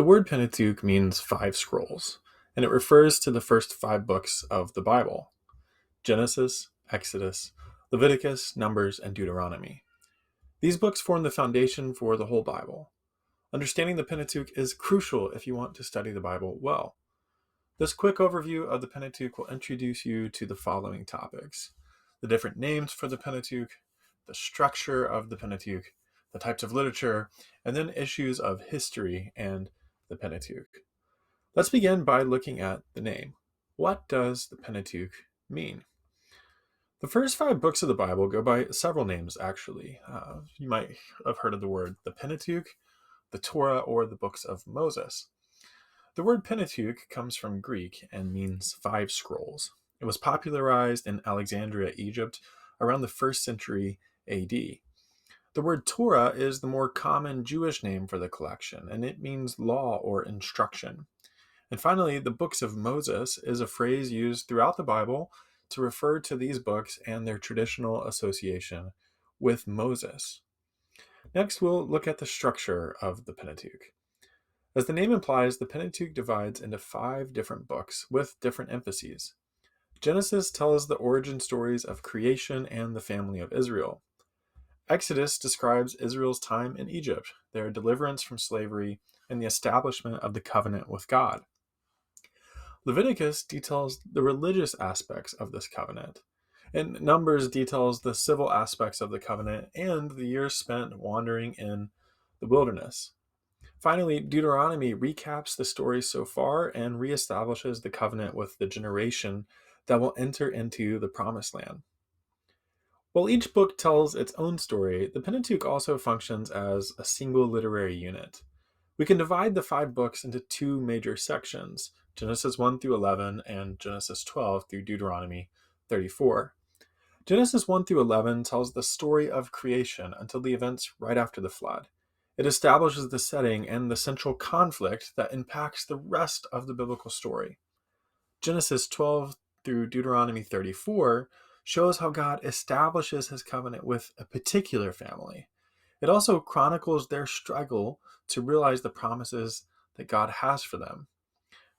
The word Pentateuch means five scrolls, and it refers to the first five books of the Bible: Genesis, Exodus, Leviticus, Numbers, and Deuteronomy. These books form the foundation for the whole Bible. Understanding the Pentateuch is crucial if you want to study the Bible well. This quick overview of the Pentateuch will introduce you to the following topics: the different names for the Pentateuch, the structure of the Pentateuch, the types of literature, and then issues of history and the Pentateuch. Let's begin by looking at the name. What does the Pentateuch mean? The first five books of the Bible go by several names, actually. You might have heard of the word the Pentateuch, the Torah, or the books of Moses. The word Pentateuch comes from Greek and means five scrolls. It was popularized in Alexandria, Egypt, around the 1st century AD. The word Torah is the more common Jewish name for the collection, and it means law or instruction. And finally, the books of Moses is a phrase used throughout the Bible to refer to these books and their traditional association with Moses. Next, we'll look at the structure of the Pentateuch. As the name implies, the Pentateuch divides into 5 different books with different emphases. Genesis tells the origin stories of creation and the family of Israel. Exodus describes Israel's time in Egypt, their deliverance from slavery, and the establishment of the covenant with God. Leviticus details the religious aspects of this covenant, and Numbers details the civil aspects of the covenant and the years spent wandering in the wilderness. Finally, Deuteronomy recaps the story so far and reestablishes the covenant with the generation that will enter into the promised land. While each book tells its own story, the Pentateuch also functions as a single literary unit. We can divide the 5 books into 2 major sections: Genesis 1 through 11 and Genesis 12 through Deuteronomy 34. Genesis 1 through 11 tells the story of creation until the events right after the flood. It establishes the setting and the central conflict that impacts the rest of the biblical story. Genesis 12 through Deuteronomy 34 shows how God establishes his covenant with a particular family. It also chronicles their struggle to realize the promises that God has for them.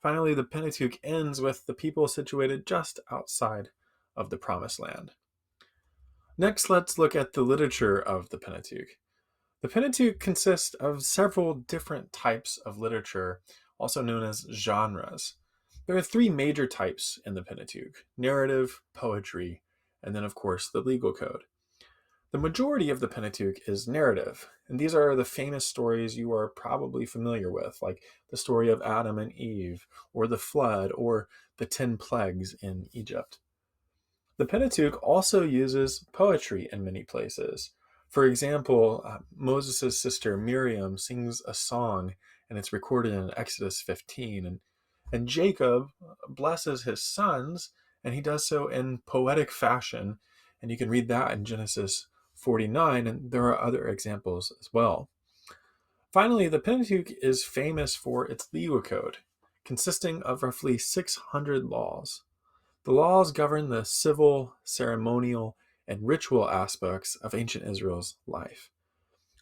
Finally, the Pentateuch ends with the people situated just outside of the promised land. Next, let's look at the literature of the Pentateuch. The Pentateuch consists of several different types of literature, also known as genres. There are 3 major types in the Pentateuch: narrative, poetry, and then, of course, the legal code. The majority of the Pentateuch is narrative, and these are the famous stories you are probably familiar with, like the story of Adam and Eve, or the flood, or the 10 plagues in Egypt. The Pentateuch also uses poetry in many places. For example, Moses' sister Miriam sings a song, and it's recorded in Exodus 15. And Jacob blesses his sons, and he does so in poetic fashion. And you can read that in Genesis 49, and there are other examples as well. Finally, the Pentateuch is famous for its legal code, consisting of roughly 600 laws. The laws govern the civil, ceremonial, and ritual aspects of ancient Israel's life.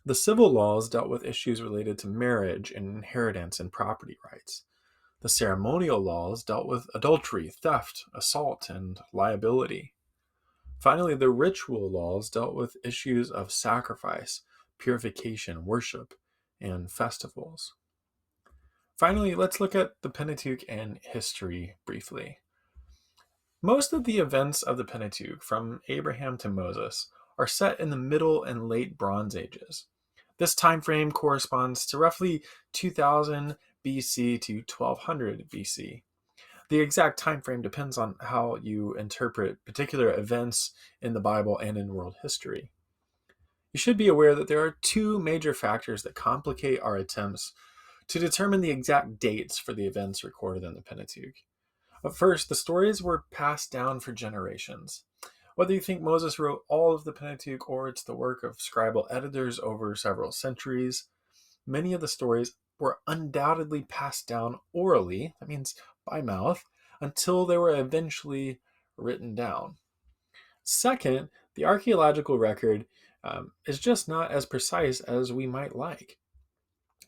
The civil laws dealt with issues related to marriage and inheritance and property rights. The ceremonial laws dealt with adultery, theft, assault, and liability. Finally, the ritual laws dealt with issues of sacrifice, purification, worship, and festivals. Finally, let's look at the Pentateuch and history briefly. Most of the events of the Pentateuch, from Abraham to Moses, are set in the Middle and Late Bronze Ages. This time frame corresponds to roughly 2000 BC to 1200 BC. The exact time frame depends on how you interpret particular events in the Bible and in world history. You should be aware that there are 2 major factors that complicate our attempts to determine the exact dates for the events recorded in the Pentateuch. First, the stories were passed down for generations. Whether you think Moses wrote all of the Pentateuch or it's the work of scribal editors over several centuries, many of the stories were undoubtedly passed down orally, that means by mouth, until they were eventually written down. Second, the archaeological record is just not as precise as we might like.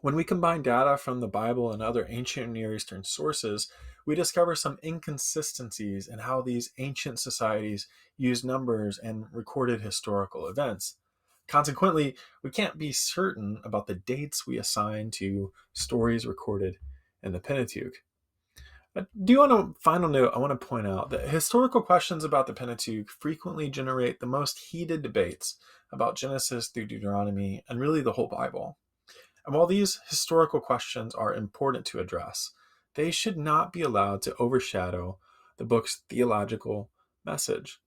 When we combine data from the Bible and other ancient Near Eastern sources, we discover some inconsistencies in how these ancient societies used numbers and recorded historical events. Consequently, we can't be certain about the dates we assign to stories recorded in the Pentateuch. On a final note, I want to point out that historical questions about the Pentateuch frequently generate the most heated debates about Genesis through Deuteronomy and really the whole Bible. And while these historical questions are important to address, they should not be allowed to overshadow the book's theological message.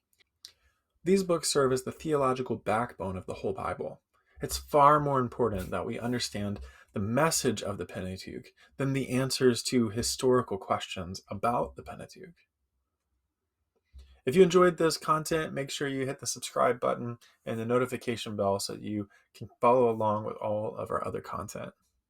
These books serve as the theological backbone of the whole Bible. It's far more important that we understand the message of the Pentateuch than the answers to historical questions about the Pentateuch. If you enjoyed this content, make sure you hit the subscribe button and the notification bell so that you can follow along with all of our other content.